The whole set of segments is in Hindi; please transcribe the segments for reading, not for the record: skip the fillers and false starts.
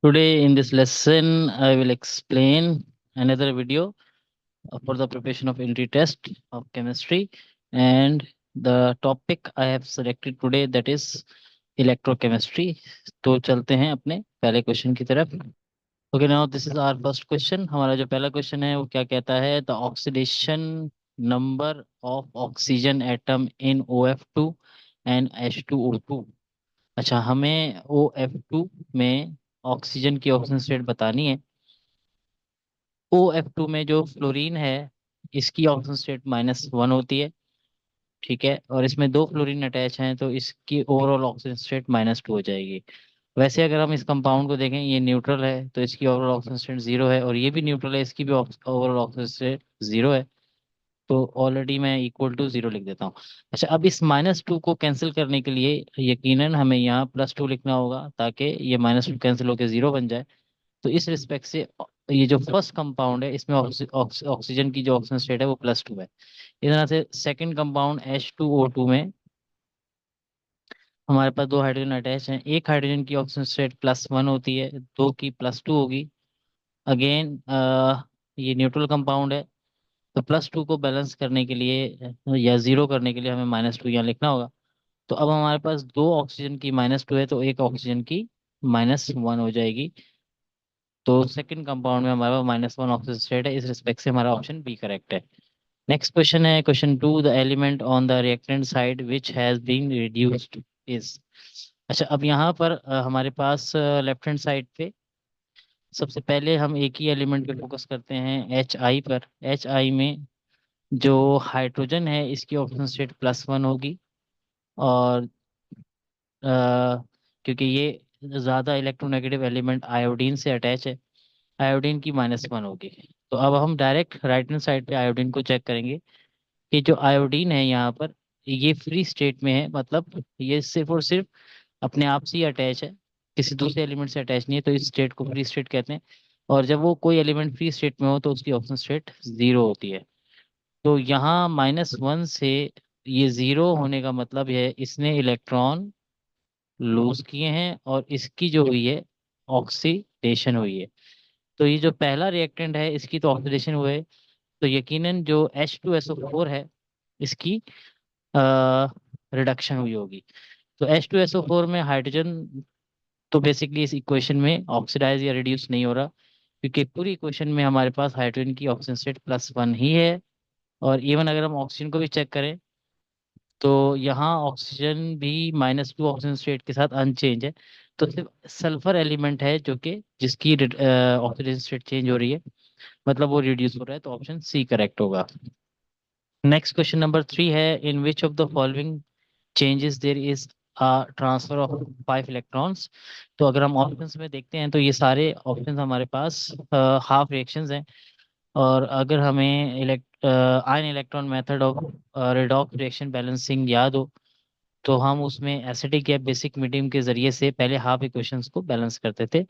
Today in this lesson, I will explain another video for the preparation of entry test of chemistry, and the topic I have selected today, that is electrochemistry. तो चलते हैं अपने पहले क्वेश्चन की तरफ। Okay, now this is our first question. हमारा जो पहला क्वेश्चन है वो क्या कहता है, the oxidation number of oxygen atom in OF2 and H2O2। अच्छा, हमें OF2 में ऑक्सीजन की ऑक्सीजन स्टेट बतानी है। OF2 में जो फ्लोरीन है, इसकी ऑक्सीजन स्टेट -1 होती है। ठीक है, और इसमें दो फ्लोरीन अटैच हैं, तो इसकी ओवरऑल ऑक्सीजन स्टेट -2 हो जाएगी। वैसे अगर हम इस कंपाउंड को देखें, ये न्यूट्रल है, तो इसकी ओवरऑल ऑक्सीजन स्टेट 0 है, और ये भी न्यूट्रल है, इसकी भी ओवरऑल ऑक्सीजन स्टेट 0 है। तो ऑलरेडी मैं इक्वल टू 0 लिख देता हूँ। अच्छा, अब इस -2 को कैंसिल करने के लिए यकीनन हमें यहाँ +2 लिखना होगा, ताकि ये -2 कैंसिल होकर 0 बन जाए। तो इस रिस्पेक्ट से ये जो फर्स्ट कंपाउंड है, इसमें ऑक्सीजन की जो ऑक्सीजन स्टेट है वो +2 है। इस तरह से सेकंड कंपाउंड H2O2 में हमारे पास दो हाइड्रोजन अटैच हैं। एक हाइड्रोजन की ऑक्सीजन स्टेट +1 होती है, दो की +2 होगी। अगेन ये न्यूट्रल कंपाउंड है, तो +2 को बैलेंस करने के लिए या 0 करने के लिए हमें -2 यहाँ लिखना होगा। तो अब हमारे पास दो ऑक्सीजन की -2 है, तो एक ऑक्सीजन की -1 हो जाएगी। तो सेकंड कंपाउंड में हमारा -1 ऑक्सीजन स्टेट है। इस रिस्पेक्ट से हमारा ऑप्शन बी करेक्ट है। नेक्स्ट क्वेश्चन है question 2, the element on the reactant side which has been reduced is. अच्छा, अब यहाँ पर हमारे पास लेफ्ट हैंड साइड पे सबसे पहले हम एक ही एलिमेंट पे फोकस करते हैं, HI पर। HI में जो हाइड्रोजन है, इसकी ऑक्सीजन स्टेट +1 होगी, और क्योंकि ये ज़्यादा इलेक्ट्रोनेगेटिव एलिमेंट आयोडीन से अटैच है, आयोडीन की -1 होगी। तो अब हम डायरेक्ट राइट हैंड साइड पे आयोडीन को चेक करेंगे कि जो आयोडीन है यहाँ पर, ये फ्री स्टेट में है, मतलब ये सिर्फ और सिर्फ अपने आप से ही अटैच है, किसी दूसरे एलिमेंट से अटैच नहीं है, तो इस स्टेट को फ्री स्टेट कहते हैं। और जब वो कोई एलिमेंट फ्री स्टेट में हो तो उसकी ऑक्सीजन स्टेट 0 होती है। तो यहाँ -1 से ये 0 होने का मतलब है इसने इलेक्ट्रॉन लूज किए हैं, और इसकी जो हुई है ऑक्सीडेशन हुई है। तो ये जो पहला रिएक्टेंट है, इसकी तो ऑक्सीडेशन हुए, तो यकीनन जो H2SO4 है, इसकी रिडक्शन हुई होगी। तो H2SO4 में हाइड्रोजन तो बेसिकली इस इक्वेशन में ऑक्सीडाइज या रिड्यूस नहीं हो रहा, क्योंकि पूरी इक्वेशन में हमारे पास हाइड्रोजन की ऑक्सीजन स्टेट +1 ही है। और इवन अगर हम ऑक्सीजन को भी चेक करें, तो यहाँ ऑक्सीजन भी -2 ऑक्सीजन स्टेट के साथ अनचेंज है। तो सिर्फ सल्फर एलिमेंट है जो कि जिसकी ऑक्सीजन स्टेट चेंज हो रही है, मतलब वो रिड्यूस हो रहा है। तो ऑप्शन सी करेक्ट होगा। नेक्स्ट क्वेश्चन नंबर 3 है, in which of the following changes there is transfer of 5 electrons. तो अगर हम ऑप्शंस में देखते हैं, तो ये सारे ऑप्शंस हमारे पास हाफ रिएक्शंस हैं। और अगर हमें ion electron method of redox reaction balancing याद हो, तो हम उसमें एसिडिक या बेसिक मीडियम के जरिए से पहले हाफ इक्वेशंस को बैलेंस करते थे।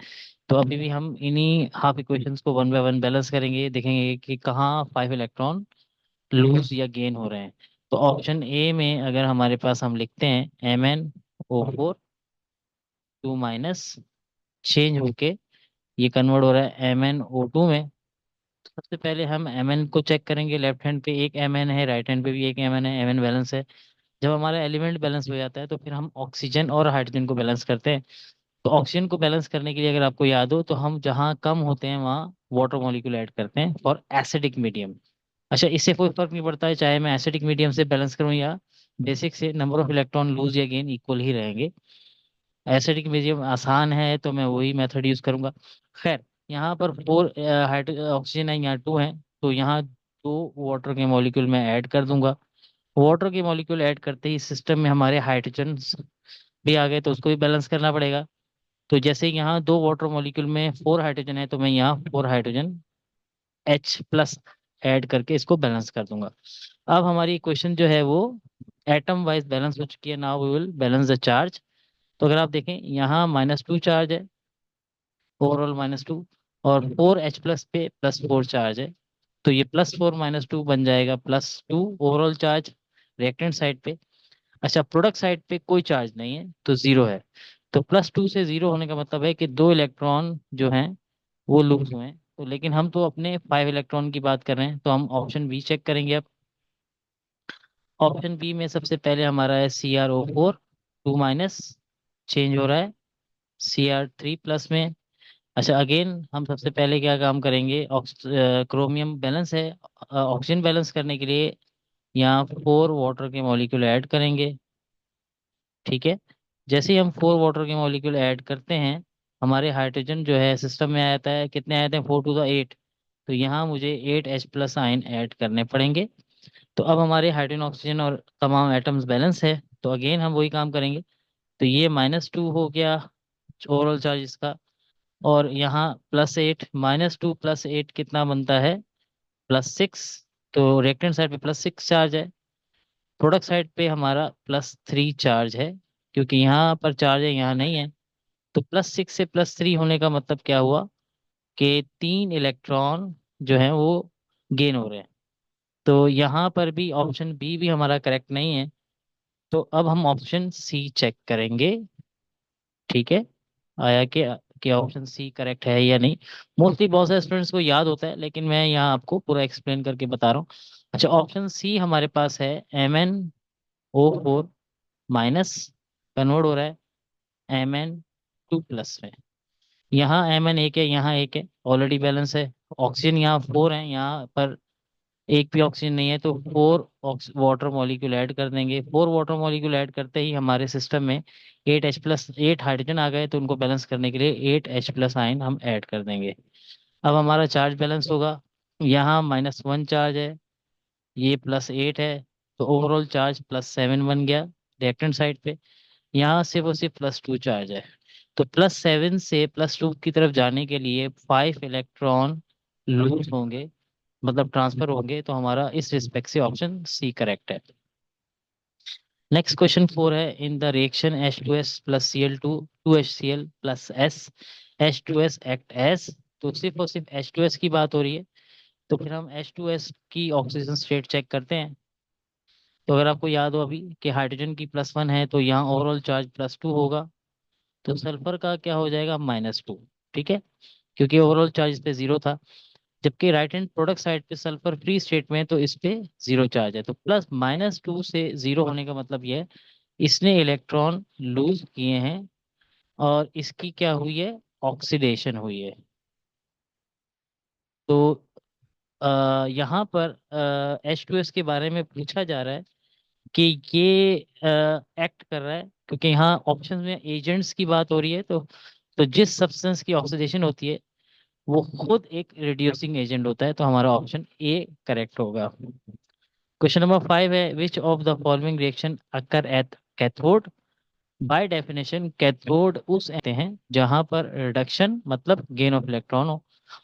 तो अभी भी हम इन्हीं हाफ इक्वेशंस को वन बाय वन बैलेंस करेंगे, देखेंगे कि कहाँ 5 इलेक्ट्रॉन लूज या गेन हो रहे हैं। तो ऑप्शन ए में अगर हमारे पास हम लिखते हैं MnO4 2- चेंज होके ये कन्वर्ट हो रहा है MnO2 में। तो सबसे पहले हम Mn को चेक करेंगे, लेफ्ट हैंड पे एक Mn है, राइट हैंड पे भी एक Mn है, Mn बैलेंस है। जब हमारा एलिमेंट बैलेंस हो जाता है, तो फिर हम ऑक्सीजन और हाइड्रोजन को बैलेंस करते हैं। तो ऑक्सीजन को बैलेंस करने के लिए अगर आपको याद हो, तो हम जहाँ कम होते हैं वहाँ वाटर मॉलिक्यूल ऐड करते हैं फॉर एसिडिक मीडियम। अच्छा, इससे कोई फर्क नहीं पड़ता है चाहे मैं एसिडिक मीडियम से बैलेंस करूं या बेसिक से, नंबर ऑफ इलेक्ट्रॉन लूज या गेन इक्वल ही रहेंगे। एसिडिक मीडियम आसान है, तो मैं वही मेथड यूज करूंगा। खैर, यहाँ पर 4 ऑक्सीजन है, यहाँ 2 है, तो यहाँ 2 वाटर के मॉलिक्यूल मैं ऐड कर दूंगा। वाटर के मॉलिक्यूल ऐड करते ही सिस्टम में हमारे हाइड्रोजन भी आ गए, तो उसको भी बैलेंस करना पड़ेगा। तो जैसे यहाँ 2 वाटर मॉलिक्यूल में 4 हाइड्रोजन है, तो मैं यहाँ 4 हाइड्रोजन H+ ऐड करके इसको बैलेंस कर दूंगा। अब हमारी इक्वेशन जो है वो एटम वाइज बैलेंस हो चुकी है। Now we will balance the charge. तो अगर आप देखें, यहाँ -2 चार्ज है, ओवरऑल -2, और 4H+ पे +4 चार्ज है। तो ये +4 -2 बन जाएगा +2 ओवरऑल चार्ज रिएक्टेंट साइड पे। अच्छा, प्रोडक्ट साइड पे कोई चार्ज नहीं है, तो 0 है। तो +2 से 0 होने का मतलब है कि 2 इलेक्ट्रॉन जो हैं वो लूज हुए हैं। तो लेकिन हम तो अपने 5 इलेक्ट्रॉन की बात कर रहे हैं, तो हम ऑप्शन बी चेक करेंगे अब। ऑप्शन बी में सबसे पहले हमारा है CrO4 2 माइनस, चेंज हो रहा है Cr3 प्लस में। अच्छा, अगेन हम सबसे पहले क्या काम करेंगे, क्रोमियम बैलेंस है, ऑक्सीजन बैलेंस करने के लिए यहाँ 4 वाटर के मॉलिक्यूल ऐड करेंगे। ठीक है, जैसे ही हम 4 वाटर के मॉलिक्यूल ऐड करते हैं, हमारे हाइड्रोजन जो है सिस्टम में आ जाता है। कितने आए थे, 4 to the 8। तो यहाँ मुझे 8H+ आयन ऐड करने पड़ेंगे। तो अब हमारे हाइड्रोजन ऑक्सीजन और तमाम एटम्स बैलेंस है। तो अगेन हम वही काम करेंगे। तो ये -2 हो गया ओवरऑल चार्ज इसका, और यहाँ +8, -2 + 8 कितना बनता है, +6। तो रिएक्टेंट साइड पे +6 चार्ज है, प्रोडक्ट साइड पे हमारा +3 चार्ज है, क्योंकि यहाँ पर चार्ज है यहाँ नहीं है। तो +6 से +3 होने का मतलब क्या हुआ कि 3 इलेक्ट्रॉन जो है वो गेन हो रहे हैं। तो यहाँ पर भी ऑप्शन बी भी हमारा करेक्ट नहीं है। तो अब हम ऑप्शन सी चेक करेंगे। ठीक है, आया कि ऑप्शन सी करेक्ट है या नहीं। मोस्टली बहुत सारे स्टूडेंट्स को याद होता है, लेकिन मैं यहाँ आपको पूरा एक्सप्लेन करके बता रहा हूँ। अच्छा, ऑप्शन सी हमारे पास है MnO4- कन्वर्ट हो रहा है Mn2+ में। यहाँ Mn एक है, यहाँ एक है, ऑलरेडी बैलेंस है। ऑक्सीजन यहाँ 4 है, यहाँ पर एक भी ऑक्सीजन नहीं है, तो 4 वाटर मॉलिक्यूल ऐड कर देंगे। 4 वाटर मॉलिक्यूल ऐड करते ही हमारे सिस्टम में 8 हाइड्रोजन आ गए, तो उनको बैलेंस करने के लिए 8H+ आयन हम ऐड कर देंगे। अब हमारा चार्ज बैलेंस होगा। यहाँ -1 चार्ज है, ये +8 है, तो ओवरऑल चार्ज +7 बन गया रिएक्टेंट साइड पे। यहाँ सिर्फ और सिर्फ +2 चार्ज है। तो +7 से +2 की तरफ जाने के लिए 5 इलेक्ट्रॉन लूज होंगे, मतलब ट्रांसफर होंगे। तो हमारा इस रिस्पेक्ट से ऑप्शन सी करेक्ट है। नेक्स्ट क्वेश्चन 4 है, in the reaction H2S+Cl2 2HCl+S H2S act as. तो सिर्फ और सिर्फ H2S की बात हो रही है, तो फिर हम H2S की ऑक्सीजन स्टेट चेक करते हैं। तो अगर आपको याद हो अभी कि हाइड्रोजन की +1 है, तो यहाँ ओवरऑल चार्ज +2 होगा। तो सल्फर का क्या हो जाएगा, -2। ठीक है, क्योंकि ओवरऑल चार्ज इस पे 0 था। जबकि राइट हैंड प्रोडक्ट साइड पे सल्फर फ्री स्टेट में है, तो इस पे 0 चार्ज है। तो +-2 से 0 होने का मतलब ये है इसने इलेक्ट्रॉन लूज किए हैं, और इसकी क्या हुई है, ऑक्सीडेशन हुई है। तो यहाँ पर H2S के बारे में पूछा जा रहा है कि ये एक्ट कर रहा है, क्योंकि यहाँ ऑप्शन में एजेंट्स की बात हो रही है। तो जिस सब्सटेंस की ऑक्सीडेशन होती है वो खुद एक रिड्यूसिंग एजेंट होता है। तो हमारा ऑप्शन ए करेक्ट होगा। क्वेश्चन नंबर 5 है, which of the following reaction occur at cathode. By definition cathode उस कहते हैं जहां पर रिडक्शन मतलब गेन ऑफ इलेक्ट्रॉन हो।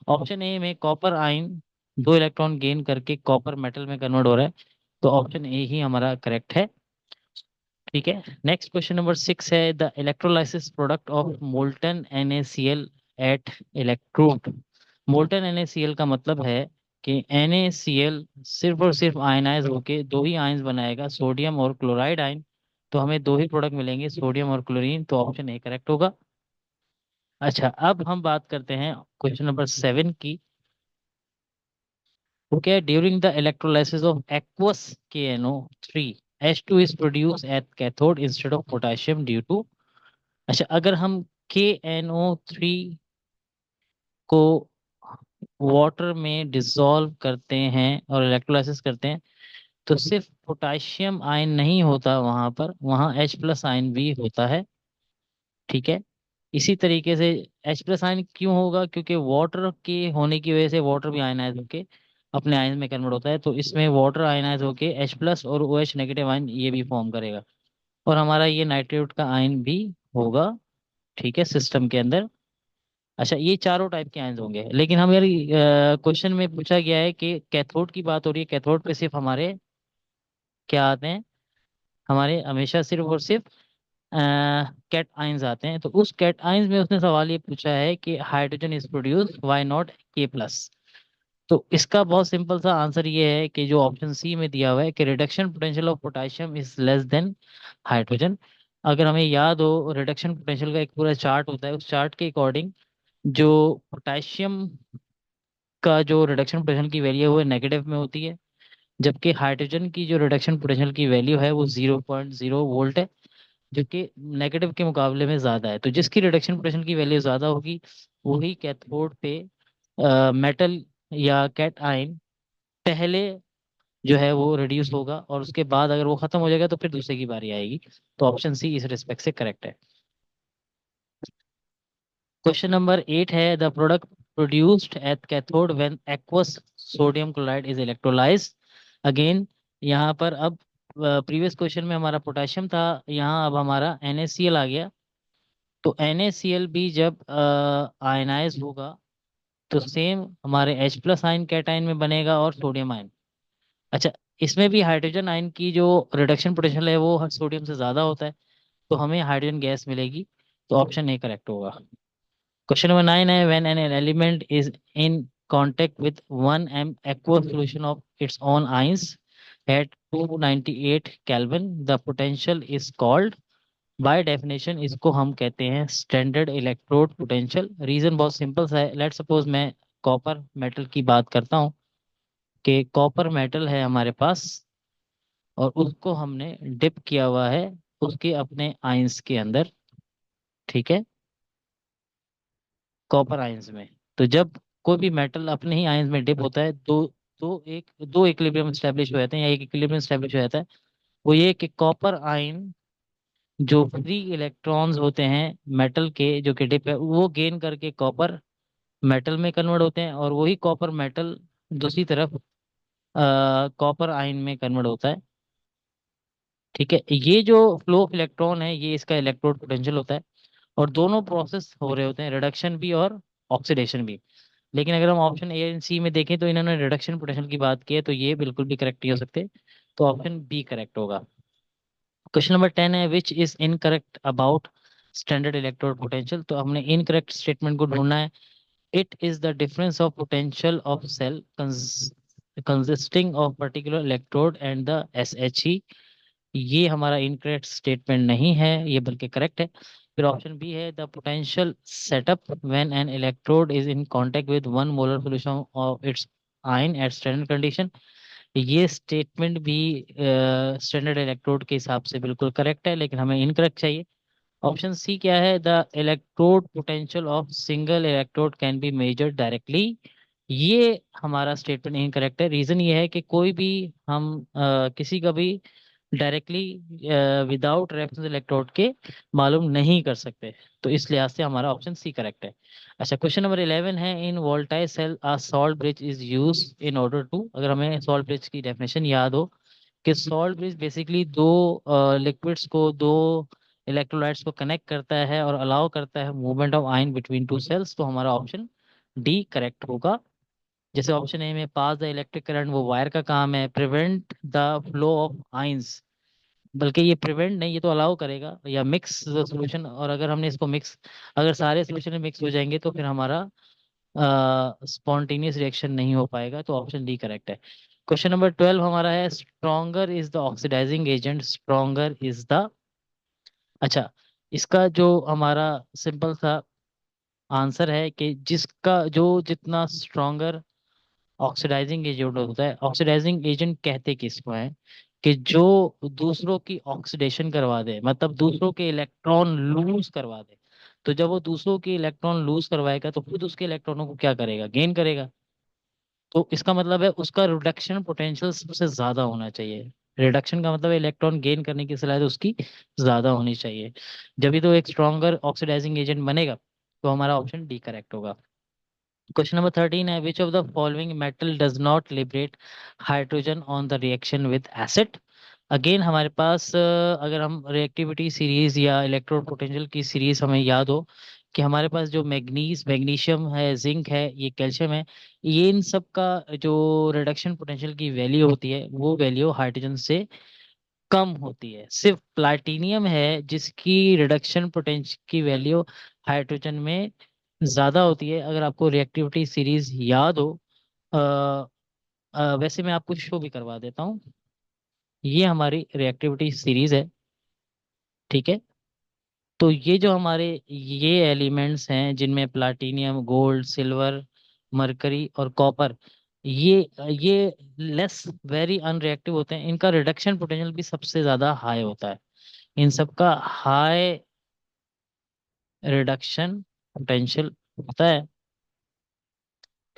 ऑप्शन ए में कॉपर आयन 2 इलेक्ट्रॉन गेन करके कॉपर मेटल में कन्वर्ट हो रहा है। तो ऑप्शन ए ही हमारा करेक्ट है। ठीक है, नेक्स्ट क्वेश्चन नंबर 6 है, the electrolysis product of molten NaCl at electrode. Molten NaCl का मतलब है कि NaCl सिर्फ और सिर्फ आयनाइज होके दो ही आयंस बनाएगा, सोडियम और क्लोराइड आयन। तो हमें दो ही प्रोडक्ट मिलेंगे, सोडियम और क्लोरीन। तो ऑप्शन ए करेक्ट होगा। अच्छा, अब हम बात करते हैं क्वेश्चन नंबर 7 की। Okay, during the electrolysis of aqueous KNO3 H2 is produced at cathode instead of potassium due to। अच्छा, अगर हम KNO3 को वाटर में डिसॉल्व करते हैं और इलेक्ट्रोलाइसिस करते हैं, तो सिर्फ पोटाशियम आयन नहीं होता वहां पर, वहां H+ आयन भी होता है। ठीक है, इसी तरीके से H+ आयन क्यों होगा, क्योंकि वाटर के होने की वजह से वाटर भी आयनाइज होके अपने आयन में कन्वर्ट होता है। तो इसमें वाटर आयनाइज होके H+ और OH नेगेटिव आयन ये भी फॉर्म करेगा, और हमारा ये नाइट्रेट का आयन भी होगा। ठीक है, सिस्टम के अंदर। अच्छा, ये चारों टाइप के आयन होंगे, लेकिन हम यार क्वेश्चन में पूछा गया है कि कैथोड की बात हो रही है, कैथोड पे सिर्फ हमारे क्या आते हैं, हमारे हमेशा सिर्फ और सिर्फ कैट आयंस आते हैं। तो उस कैट आयंस में उसने सवाल ये पूछा है कि hydrogen is produce why not K+। तो इसका बहुत सिंपल सा आंसर ये है कि जो ऑप्शन सी में दिया हुआ है कि reduction potential of potassium is less than hydrogen. अगर हमें याद हो, रिडक्शन पोटेंशियल का एक पूरा चार्ट होता है, उस चार्ट के अकॉर्डिंग जो पोटेशियम का जो रिडक्शन पोटेंशियल की वैल्यू है वो नेगेटिव में होती है, जबकि हाइड्रोजन की जो रिडक्शन पोटेंशियल की वैल्यू है वो 0.0 वोल्ट है, जो कि नेगेटिव के मुकाबले में ज़्यादा है। तो जिसकी रिडक्शन पोटेंशियल की वैल्यू ज़्यादा होगी वही कैथोड पे मेटल या कैट आयन पहले जो है वो रिड्यूस होगा, और उसके बाद अगर वो खत्म हो जाएगा तो फिर दूसरे की बारी आएगी। तो ऑप्शन सी इस रिस्पेक्ट से करेक्ट है। क्वेश्चन नंबर 8 है, the product produced at cathode when aqueous sodium chloride is electrolyse. Again यहाँ पर अब प्रीवियस क्वेश्चन में हमारा पोटेशियम था, यहाँ अब हमारा NaCl आ गया। तो NaCl भी जब आयनाइज होगा तो सेम हमारे H+ आयन कैटायन में बनेगा और सोडियम आयन। अच्छा, इसमें भी हाइड्रोजन आयन की जो रिडक्शन पोटेंशियल है वो सोडियम से ज़्यादा होता है, तो हमें हाइड्रोजन गैस मिलेगी। तो ऑप्शन ए करेक्ट होगा। क्वेश्चन नंबर 9 है, when an element is in contact with 1 m aqueous solution of its own ions at 298 Kelvin, the potential is called, by definition इसको हम कहते हैं स्टैंडर्ड इलेक्ट्रोड पोटेंशियल। रीजन बहुत सिंपल सा है। लेट सपोज मैं कॉपर मेटल की बात करता हूँ कि कॉपर मेटल है हमारे पास, और उसको हमने डिप किया हुआ है उसके अपने आयंस के अंदर, ठीक है, कॉपर आयंस में। तो जब कोई भी मेटल अपने ही आयंस में डिप होता है दो इक्विलिब्रियम स्टैब्लिश हो जाते हैं या एक इक्विलिब्रियम स्टैब्लिश हो जाता है। वो ये कि कॉपर आयन जो फ्री इलेक्ट्रॉन्स होते हैं मेटल के जो कि डिप है वो गेन करके कॉपर मेटल में कन्वर्ट होते हैं, और वही कॉपर मेटल दूसरी तरफ कॉपर आयन में कन्वर्ट होता है। ठीक है, ये जो फ्लो ऑफ इलेक्ट्रॉन है ये इसका इलेक्ट्रोड पोटेंशियल होता है, और दोनों प्रोसेस हो रहे होते हैं, रिडक्शन भी और ऑक्सीडेशन भी। लेकिन अगर हम ऑप्शन ए एंड सी में देखें तो इन्होंने रिडक्शन पोटेंशियल की बात की है, तो ये बिल्कुल भी करेक्ट नहीं हो सकते। तो ऑप्शन बी करेक्ट होगा। क्वेश्चन नंबर 10 है, which is incorrect about standard electrode potential. तो हमने इनकरेक्ट स्टेटमेंट को ढूंढना है। It is the difference of potential of cell consisting of particular electrode and the SHE। ये हमारा इनकरेक्ट स्टेटमेंट नहीं है, ये बल्कि करेक्ट है। फिर ऑप्शन बी है, the potential setup when an electrode is in contact with 1 molar solution of its ion at standard condition. ये स्टेटमेंट भी स्टैंडर्ड इलेक्ट्रोड के हिसाब से बिल्कुल करेक्ट है, लेकिन हमें इनकरेक्ट चाहिए। ऑप्शन सी क्या है, the electrode potential of single electrode can be measured directly. ये हमारा स्टेटमेंट इनकरेक्ट है। रीजन ये है कि कोई भी हम किसी का भी डायरेक्टली विदाउट रेफरेंस इलेक्ट्रोड के मालूम नहीं कर सकते। तो इस लिहाज से हमारा ऑप्शन सी करेक्ट है। अच्छा, क्वेश्चन नंबर 11 है, in voltaic cell a salt bridge is use in order to. अगर हमें सॉल्ट ब्रिज की डेफिनेशन याद हो कि सॉल्ट ब्रिज बेसिकली दो लिक्विड्स को, दो इलेक्ट्रोलाइट्स को कनेक्ट करता है और अलाउ करता है movement of ion between two cells, तो हमारा ऑप्शन डी करेक्ट होगा। जैसे ऑप्शन ए में पास द इलेक्ट्रिक करंट, वो वायर का काम है। Prevent the flow of ions, बल्कि ये प्रिवेंट नहीं, ये तो अलाउ करेगा। या मिक्स सोल्यूशन, और अगर हमने इसको मिक्स, अगर सारे सोल्यूशन में मिक्स हो जाएंगे तो फिर हमारा स्पॉन्टेनियस रिएक्शन नहीं हो पाएगा। तो ऑप्शन डी करेक्ट है। क्वेश्चन नंबर 12 हमारा है, stronger is the oxidizing agent, stronger is the. अच्छा, इसका जो हमारा सिंपल सा आंसर है कि जिसका जो जितना स्ट्रॉन्गर ऑक्सीडाइजिंग एजेंट होता है, ऑक्सीडाइजिंग एजेंट कहते किसको है कि जो दूसरों की ऑक्सीडेशन करवा दे, मतलब दूसरों के इलेक्ट्रॉन लूज करवा दे। तो जब वो दूसरों के इलेक्ट्रॉन लूज करवाएगा तो खुद उसके इलेक्ट्रॉनों को क्या करेगा, गेन करेगा। तो इसका मतलब है उसका रिडक्शन पोटेंशियल सबसे ज्यादा होना चाहिए। रिडक्शन का मतलब इलेक्ट्रॉन गेन करने की सलाहियत उसकी ज्यादा होनी चाहिए, जब भी तो एक स्ट्रॉन्गर ऑक्सीडाइजिंग एजेंट बनेगा। तो हमारा ऑप्शन डी करेक्ट होगा। क्वेश्चन नंबर 13 है, which of the following metal does not liberate hydrogen on the reaction with acid. Again हमारे पास अगर हम रिएक्टिविटी सीरीज या इलेक्ट्रोड पोटेंशियल की सीरीज हमें याद हो कि हमारे पास जो मैग्नीशियम है, जिंक है, ये कैल्शियम है, ये इन सब का जो रिडक्शन पोटेंशियल की वैल्यू होती है वो वैल्यू हाइड्रोजन से कम होती है। सिर्फ प्लाटिनियम है जिसकी रिडक्शन पोटेंशियल की वैल्यू हाइड्रोजन में ज्यादा होती है। अगर आपको रिएक्टिविटी सीरीज याद हो, अ, वैसे मैं आपको शो भी करवा देता हूँ। ये हमारी रिएक्टिविटी सीरीज है, ठीक है। तो ये जो हमारे ये एलिमेंट्स हैं जिनमें प्लाटिनियम, गोल्ड, सिल्वर, मरकरी और कॉपर, ये लेस वेरी अनरिएक्टिव होते हैं, इनका रिडक्शन पोटेंशियल भी सबसे ज्यादा हाई होता है। इन सबका हाई रिडक्शन पोटेंशियल होता है।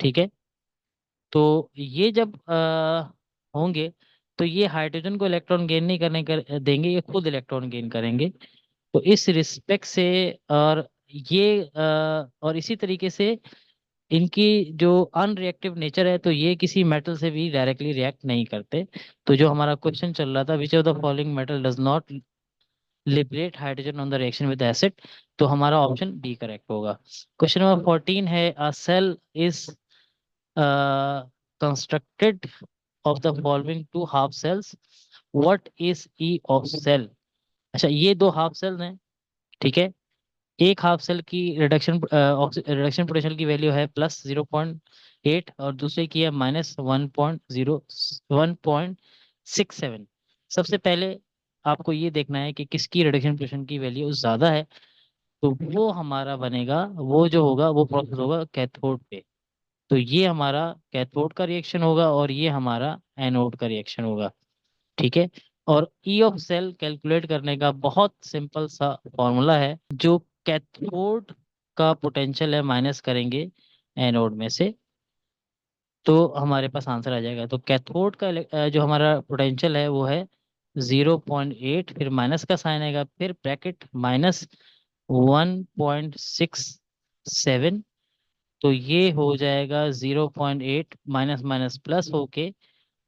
ठीक है। तो ये जब होंगे तो ये हाइड्रोजन को इलेक्ट्रॉन गेन नहीं करने कर देंगे, ये खुद इलेक्ट्रॉन गेन करेंगे। तो इस रिस्पेक्ट से और और इसी तरीके से इनकी जो अनरिएक्टिव नेचर है, तो ये किसी मेटल से भी डायरेक्टली रिएक्ट नहीं करते। तो जो हमारा क्वेश्चन चल रहा था, which of the following metal does not liberate hydrogen on the reaction with acid, तो हमारा ऑप्शन बी करेक्ट होगा। क्वेश्चन नंबर 14 है, a cell is constructed of the following two half cells, what is E of cell. अच्छा, ये दो हाफ सेल हैं। ठीक है। एक हाफ सेल की रिडक्शन पोटेंशियल की वैल्यू है +0.8 और दूसरे की है -1.67। सबसे पहले आपको ये देखना है कि किसकी रिडक्शन पोटेंशियल की वैल्यू ज्यादा है। तो वो हमारा बनेगा, वो जो होगा वो प्रोसेस होगा कैथोड पे। तो ये हमारा कैथोड का रिएक्शन होगा और ये हमारा एनोड का रिएक्शन होगा। ठीक है। और ई ऑफ सेल कैलकुलेट करने का बहुत सिंपल सा फॉर्मूला है। जो कैथोड का पोटेंशियल है माइनस करेंगे एनोड में से, तो हमारे पास आंसर आ जाएगा। तो कैथोड का जो हमारा पोटेंशियल है वो है 0.8, फिर माइनस का साइन आएगा, फिर ब्रैकेट -1.67। तो ये हो जाएगा 0.8 माइनस माइनस प्लस होके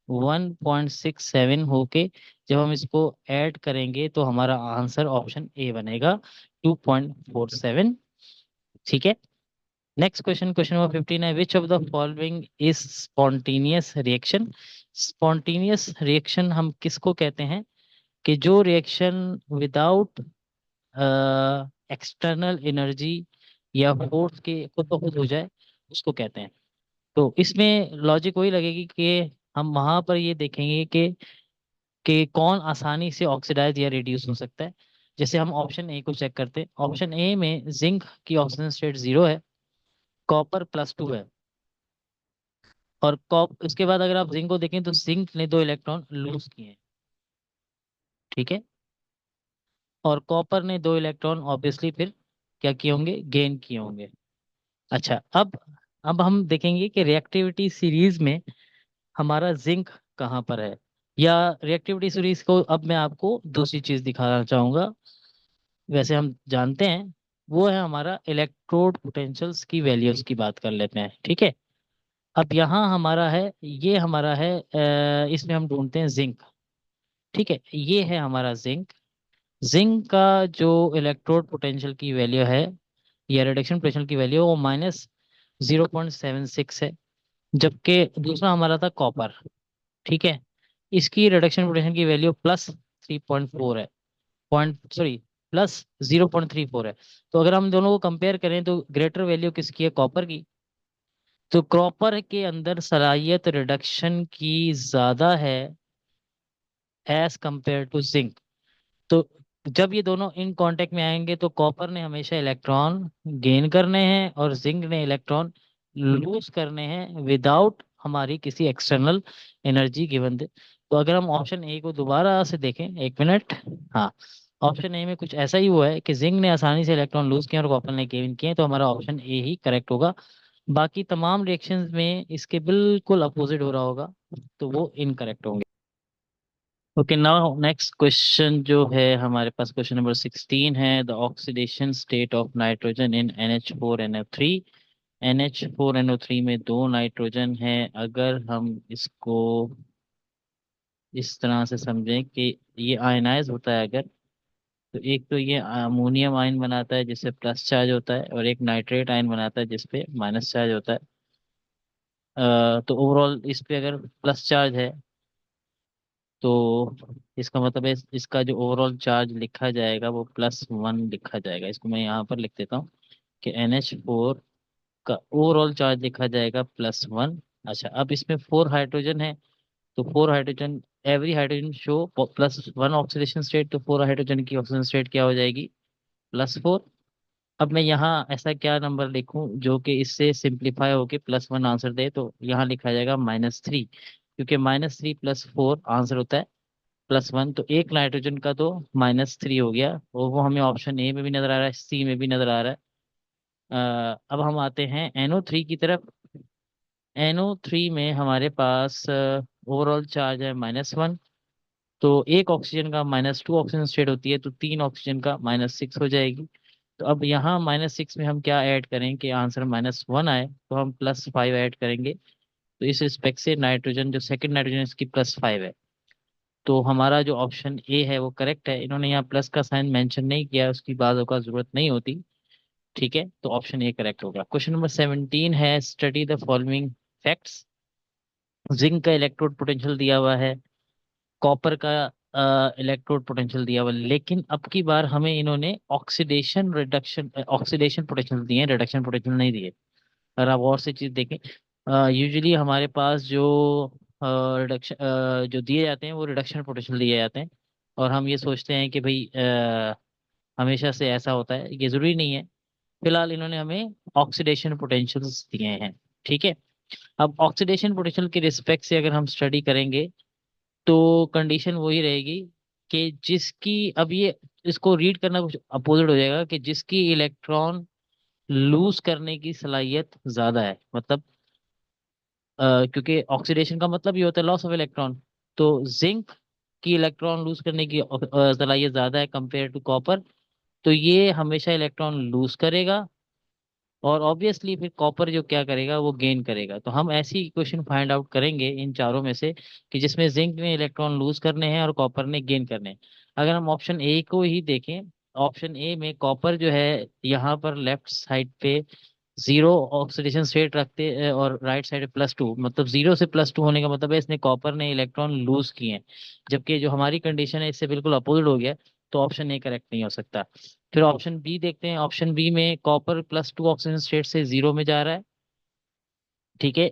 1.67 होके, जब हम इसको ऐड करेंगे तो हमारा आंसर ऑप्शन ए बनेगा 2.47। ठीक है। नेक्स्ट क्वेश्चन, क्वेश्चन नंबर 15 है, which of the following is spontaneous reaction. Spontaneous reaction हम किसको कहते हैं कि जो रिएक्शन विदाउट एक्सटर्नल एनर्जी या फोर्स के खुद ब खुद हो जाए, उसको कहते हैं। तो इसमें लॉजिक वही लगेगी कि हम वहां पर ये देखेंगे कि कौन आसानी से ऑक्सीडाइज या रिड्यूस हो सकता है। जैसे हम ऑप्शन ए को चेक करते हैं। ऑप्शन ए में जिंक की ऑक्सीजन स्टेट 0 है, कॉपर +2 है, और कॉप उसके बाद अगर आप जिंक को देखें तो जिंक ने 2 इलेक्ट्रॉन लूज किए हैं। ठीक है। और कॉपर ने 2 इलेक्ट्रॉन ऑब्वियसली फिर क्या किए होंगे, गेन किए होंगे। अच्छा, अब हम देखेंगे कि रिएक्टिविटी सीरीज में हमारा जिंक कहाँ पर है। या रिएक्टिविटी सीरीज को अब मैं आपको दूसरी चीज दिखाना चाहूंगा। वैसे हम जानते हैं, वो है हमारा इलेक्ट्रोड पोटेंशियल्स की वैल्यूज की बात कर लेते हैं। ठीक है। अब यहाँ हमारा है, ये हमारा है, इसमें हम ढूंढते हैं जिंक। ठीक है, ये है हमारा जिंक। जिंक का जो इलेक्ट्रोड पोटेंशियल की वैल्यू है या रिडक्शन पोटेंशियल की वैल्यू, वो -0.76 है। जबकि दूसरा हमारा था कॉपर। ठीक है। इसकी रिडक्शन पोटेंशियल की वैल्यू +3.4 है, पॉइंट सॉरी +0.34 है। तो अगर हम दोनों को कंपेयर करें तो ग्रेटर वैल्यू किसकी है, कॉपर की। तो कॉपर के अंदर सलाहियत रिडक्शन की ज्यादा है एज कंपेयर टू जिंक। तो जब ये दोनों इन कांटेक्ट में आएंगे तो कॉपर ने हमेशा इलेक्ट्रॉन गेन करने हैं और जिंक ने इलेक्ट्रॉन लूज करने हैं विदाउट हमारी किसी एक्सटर्नल एनर्जी गिवन दे। तो अगर हम ऑप्शन ए को दोबारा से देखें, एक मिनट। हाँ, ऑप्शन ए में कुछ ऐसा ही हुआ है कि जिंक ने आसानी से इलेक्ट्रॉन लूज किए और कॉपर ने गेन किए, तो हमारा ऑप्शन ए ही करेक्ट होगा। बाकी तमाम रिएक्शंस में इसके बिल्कुल अपोजिट हो रहा होगा, तो वो इनकरेक्ट होंगे। ओके, नाउ नेक्स्ट क्वेश्चन जो है हमारे पास, क्वेश्चन नंबर 16 है, the oxidation state of nitrogen in NH4NO3। NH4NO3 में 2 नाइट्रोजन है। अगर हम इसको इस तरह से समझें कि ये आयनाइज होता है अगर, तो एक तो ये अमोनियम आयन बनाता है जिसपे प्लस चार्ज होता है, और एक नाइट्रेट आयन बनाता है जिसपे माइनस चार्ज होता है। तो ओवरऑल इस पे अगर प्लस चार्ज है, तो इसका मतलब है इसका जो ओवरऑल चार्ज लिखा जाएगा वो +1 लिखा जाएगा। इसको मैं यहाँ पर लिख देता हूँ कि NH4 का ओवरऑल चार्ज लिखा जाएगा +1। अच्छा, अब इसमें 4 हाइड्रोजन है, तो 4 hydrogen, every hydrogen show +1 oxidation state, तो 4 हाइड्रोजन की ऑक्सीजन स्टेट क्या हो जाएगी, +4। अब मैं यहाँ ऐसा क्या नंबर लिखूं जो कि इससे सिंप्लीफाई होके +1 आंसर दे, तो यहाँ लिखा जाएगा -3, क्योंकि -3 + 4 आंसर होता है +1। तो एक नाइट्रोजन का तो -3 हो गया, और वो हमें ऑप्शन ए में भी नजर आ रहा है, सी में भी नजर आ रहा है। अब हम आते हैं NO3 की तरफ। NO3 में हमारे पास ओवरऑल चार्ज है -1। तो एक ऑक्सीजन का -2 ऑक्सीजन स्टेट होती है, तो 3 ऑक्सीजन का -6 हो जाएगी। तो अब यहाँ -6 में हम क्या ऐड करें कि आंसर -1 आए, तो हम +5 ऐड करेंगे। तो इस रिस्पेक्ट से नाइट्रोजन, जो सेकंड नाइट्रोजन, इसकी +5 है। तो हमारा जो ऑप्शन ए है वो करेक्ट है। इन्होंने यहाँ प्लस का साइन मेंशन नहीं किया, उसकी बातों का जरूरत नहीं होती। ठीक है, तो ऑप्शन ए करेक्ट होगा। क्वेश्चन नंबर 17 है, study the following facts. Zinc का इलेक्ट्रोड पोटेंशियल दिया हुआ है, कॉपर का इलेक्ट्रोड पोटेंशियल दिया हुआ है, लेकिन अब की बार हमें इन्होंने ऑक्सीडेशन पोटेंशियल दिए हैं, रिडक्शन पोटेंशियल नहीं दिए। अगर आप और से चीज देखें, यूजुअली हमारे पास जो रिडक्शन जो दिए जाते हैं वो रिडक्शन पोटेंशियल दिए जाते हैं, और हम ये सोचते हैं कि भाई हमेशा से ऐसा होता है, ये जरूरी नहीं है। फिलहाल इन्होंने हमें ऑक्सीडेशन पोटेंशियल्स दिए हैं। ठीक है, अब ऑक्सीडेशन पोटेंशियल के रिस्पेक्ट से अगर हम स्टडी करेंगे तो कंडीशन वही रहेगी कि जिसकी, अब ये इसको रीड करना कुछ अपोजिट हो जाएगा, कि जिसकी इलेक्ट्रॉन लूज करने की सलाहियत ज्यादा है। मतलब क्योंकि ऑक्सीडेशन का मतलब ये होता है लॉस ऑफ इलेक्ट्रॉन। तो जिंक की इलेक्ट्रॉन लूज करने की सलाहियत ज्यादा है कंपेयर टू कॉपर, तो ये हमेशा इलेक्ट्रॉन लूज करेगा। और ऑब्वियसली फिर कॉपर जो क्या करेगा वो गेन करेगा। तो हम ऐसी इक्वेशन फाइंड आउट करेंगे इन चारों में से कि जिसमें जिंक ने इलेक्ट्रॉन लूज करने हैं और कॉपर ने गेन करने हैं। अगर हम ऑप्शन ए को ही देखें, ऑप्शन ए में कॉपर जो है यहाँ पर लेफ्ट साइड पे 0 ऑक्सीडेशन स्टेट रखते और राइट साइड +2, मतलब 0 से +2 होने का मतलब है इसने, कॉपर ने इलेक्ट्रॉन लूज किए हैं। जबकि जो हमारी कंडीशन है इससे बिल्कुल अपोजिट हो गया, तो ऑप्शन ए करेक्ट नहीं हो सकता। फिर ऑप्शन बी देखते हैं। ऑप्शन बी में कॉपर +2 ऑक्सीजन स्टेट से 0 में जा रहा है। ठीक है,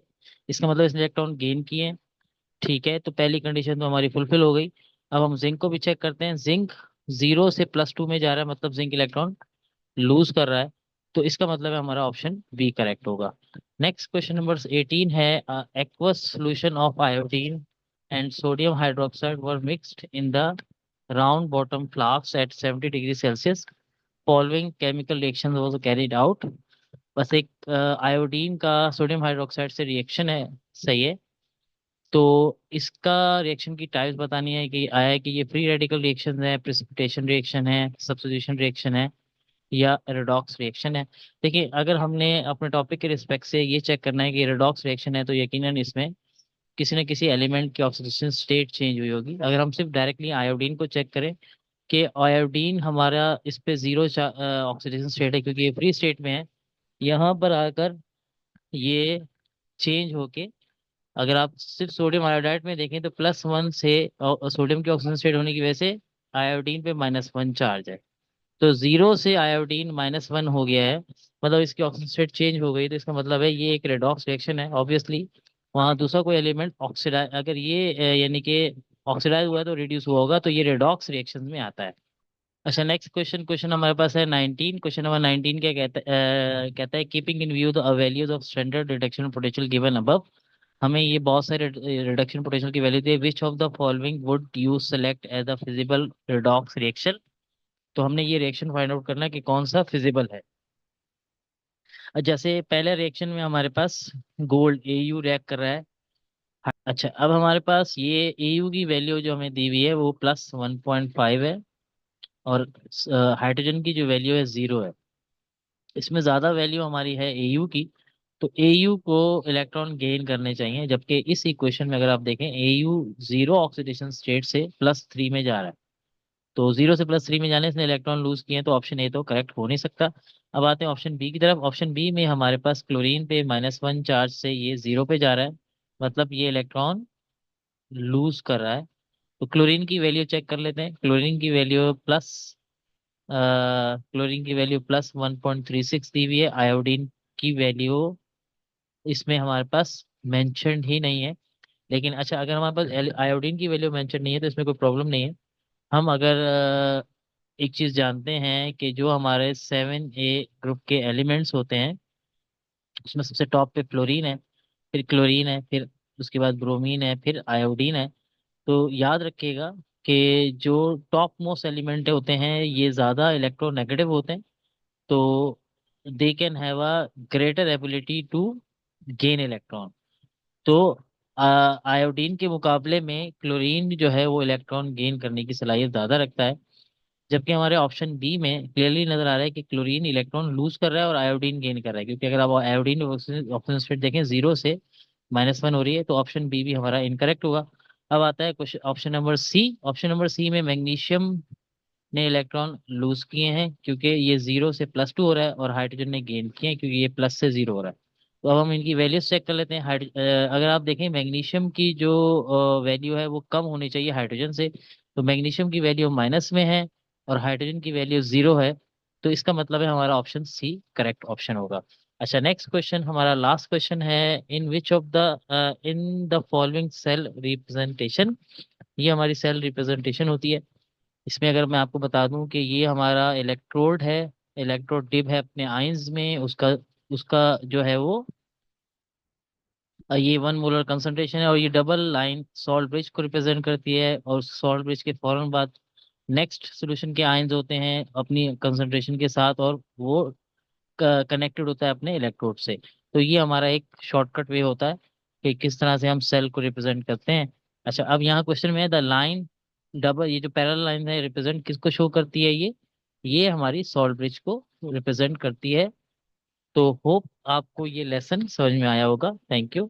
इसका मतलब इसने इलेक्ट्रॉन गेन किए हैं। ठीक है, तो पहली कंडीशन तो हमारी फुलफिल हो गई। अब हम जिंक को भी चेक करते हैं। जिंक 0 से +2 में जा रहा है, मतलब जिंक इलेक्ट्रॉन लूज कर रहा है। तो इसका मतलब है हमारा ऑप्शन बी करेक्ट होगा। नेक्स्ट क्वेश्चन नंबर 18 है, aqueous solution of iodine and sodium hydroxide were mixed in the round bottom flask at 70 degree Celsius, following chemical reaction was carried out. बस एक आयोडीन का सोडियम हाइड्रोक्साइड से रिएक्शन है, सही है। तो इसका रिएक्शन की टाइप्स बतानी है कि आया है कि ये फ्री रेडिकल रिएक्शन है, प्रेसिपिटेशन रिएक्शन है, सब्स्टिट्यूशन रिएक्शन है, या रेडॉक्स रिएक्शन है। देखिए, अगर हमने अपने टॉपिक के रिस्पेक्ट से ये चेक करना है कि रेडॉक्स रिएक्शन है, तो यकीनन इसमें किसी न किसी एलिमेंट की ऑक्सीडेशन स्टेट चेंज हुई होगी। अगर हम सिर्फ डायरेक्टली आयोडीन को चेक करें कि आयोडीन हमारा इस पे 0 ऑक्सीडेशन स्टेट है क्योंकि ये फ्री स्टेट में है, यहाँ पर आकर ये चेंज होके, अगर आप सिर्फ सोडियम आयोडाइड में देखें तो +1 से सोडियम की ऑक्सीजन स्टेट होने की वजह से आयोडीन पे -1 चार्ज है। तो 0 से आयोडीन -1 हो गया है, मतलब इसकी ऑक्सीजन स्टेट चेंज हो गई, तो इसका मतलब है ये एक रेडॉक्स रिएक्शन है। ऑब्वियसली वहाँ दूसरा कोई एलिमेंट ऑक्सीडाइज, अगर ये यानी कि ऑक्सीडाइज हुआ है तो रिड्यूस हुआ होगा, तो ये रेडॉक्स रिएक्शन में आता है। अच्छा, नेक्स्ट क्वेश्चन, क्वेश्चन हमारे पास है 19। क्वेश्चन नंबर 19 क्या कहता है, कहता है keeping in view the values of standard reduction potential given above. हमें ये बहुत सारे रिडक्शन पोटेंशियल की वैल्यू दी है। Which of the following would you select as a feasible redox reaction. तो हमने ये रिएक्शन फाइंड आउट करना है कि कौन सा फिजिबल है। जैसे पहले रिएक्शन में हमारे पास गोल्ड AU रिएक्ट कर रहा है। अच्छा, अब हमारे पास ये AU की वैल्यू जो हमें दी हुई है वो +1.5 है, और हाइड्रोजन की जो वैल्यू है 0 है। इसमें ज़्यादा वैल्यू हमारी है AU की, तो AU को इलेक्ट्रॉन गेन करने चाहिए। जबकि इस इक्वेशन में अगर आप देखें, AU 0 ऑक्सीडेशन स्टेट से +3 में जा रहा है, तो 0 से +3 में जाने से इलेक्ट्रॉन लूज किए हैं, तो ऑप्शन ए तो करेक्ट हो नहीं सकता। अब आते हैं ऑप्शन बी की तरफ। ऑप्शन बी में हमारे पास क्लोरीन पे -1 चार्ज से ये 0 पे जा रहा है, मतलब ये इलेक्ट्रॉन लूज कर रहा है। तो क्लोरीन की वैल्यू चेक कर लेते हैं। क्लोरीन की वैल्यू +1.36 दी हुई है। आयोडीन की वैल्यू इसमें हमारे पास मेंशन ही नहीं है। लेकिन अच्छा, अगर हमारे पास आयोडीन की वैल्यू मेंशन नहीं है तो इसमें कोई प्रॉब्लम नहीं है। हम अगर एक चीज जानते हैं कि जो हमारे 7A ग्रुप के एलिमेंट्स होते हैं उसमें सबसे टॉप पे फ्लोरीन है, फिर क्लोरीन है, फिर उसके बाद ब्रोमीन है, फिर आयोडीन है। तो याद रखिएगा कि जो टॉप मोस्ट एलिमेंट होते हैं ये ज़्यादा इलेक्ट्रोनेगेटिव होते हैं। तो they can have a greater ability to gain electron. तो आयोडीन के मुकाबले में क्लोरीन जो है वो इलेक्ट्रॉन गेन करने की सलाहियत ज़्यादा रखता है। जबकि हमारे ऑप्शन बी में क्लियरली नजर आ रहा है कि क्लोरीन इलेक्ट्रॉन लूज कर रहा है और आयोडीन गेन कर रहा है, क्योंकि अगर आप आयोडीन ऑक्सीजन स्टेट देखें 0 से -1 हो रही है, तो ऑप्शन बी भी हमारा इनकरेक्ट होगा। अब आता है question option number C. Option number C में मैग्नीशियम ने इलेक्ट्रॉन लूज किए हैं क्योंकि ये 0 से +2 हो रहा है, और हाइड्रोजन ने गेन किए हैं क्योंकि ये प्लस से 0 हो रहा है। तो अब हम इनकी वैल्यूज चेक कर लेते हैं। अगर आप देखें मैग्नीशियम की जो वैल्यू है वो कम होनी चाहिए हाइड्रोजन से, तो मैग्नीशियम की वैल्यू माइनस में है और हाइड्रोजन की वैल्यू 0 है। तो इसका मतलब है हमारा ऑप्शन सी करेक्ट ऑप्शन होगा। अच्छा, नेक्स्ट क्वेश्चन, हमारा लास्ट क्वेश्चन है, in which of the in the following cell representation. ये हमारी सेल रिप्रेजेंटेशन होती है। इसमें अगर मैं आपको बता दूं कि ये हमारा इलेक्ट्रोड है, इलेक्ट्रोड डिप है अपने आयंस में, उसका उसका जो है वो ये 1 मोलर कंसंट्रेशन है, और ये डबल लाइन सॉल्ट ब्रिज को रिप्रेजेंट करती है। और सॉल्ट ब्रिज के फौरन बाद नेक्स्ट सॉल्यूशन के आयंस होते हैं अपनी कंसंट्रेशन के साथ, और वो कनेक्टेड होता है अपने इलेक्ट्रोड से। तो ये हमारा एक शॉर्टकट वे होता है कि किस तरह से हम सेल को रिप्रेजेंट करते हैं। अच्छा, अब यहाँ क्वेश्चन में है द लाइन डबल, ये जो पैरेलल लाइन है रिप्रेजेंट किसको शो करती है, ये हमारी सॉल्ट ब्रिज को रिप्रेजेंट करती है। तो होप आपको ये लेसन समझ में आया होगा। Thank you.